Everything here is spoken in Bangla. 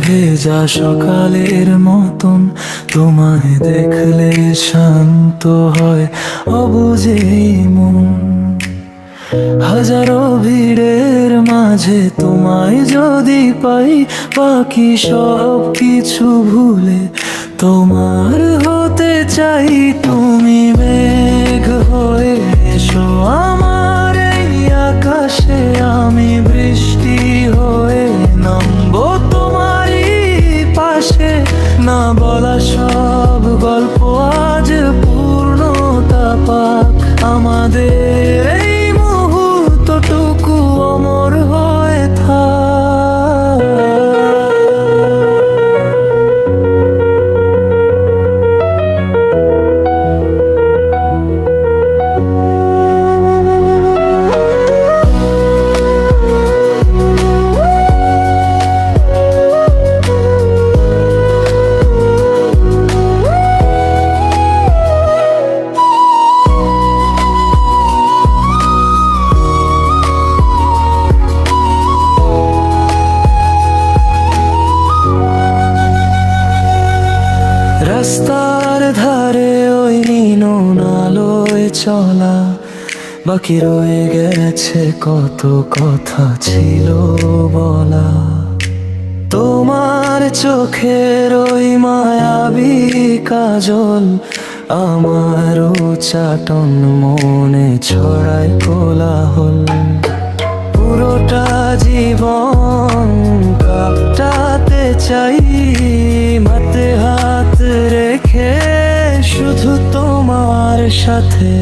ভেজা সকালের মতন তোমায় দেখলে শান্ত হয় অবুঝেই মন। হাজারো ভিড়ের মাঝে তোমায় যদি পাই, বাকি সব কিছু ভুলে তোমার হতে চাই। তুমি মেঘ হয়ে এসো আমার এই আকাশে, আমি বৃষ্টি হয়ে নামবো তোমারই পাশে। না বলা সব গল্প আজ পূর্ণতা পাক, আমাদের এই মুহূর্তটুকু অমর হয়ে থাক। রাস্তার ধারে ওই নীন আলোয় চলা, বাকি রয়ে গেছে কত কথা ছিল বলা। তোমার চোখের ওই মায়াবী কাজল আমার উচ্চাটন মনে ছড়ায় কোলাহল। পুরোটা জীবন কাটাতে চাই হাতে হাত রেখে, শুধু তোমার সাথে।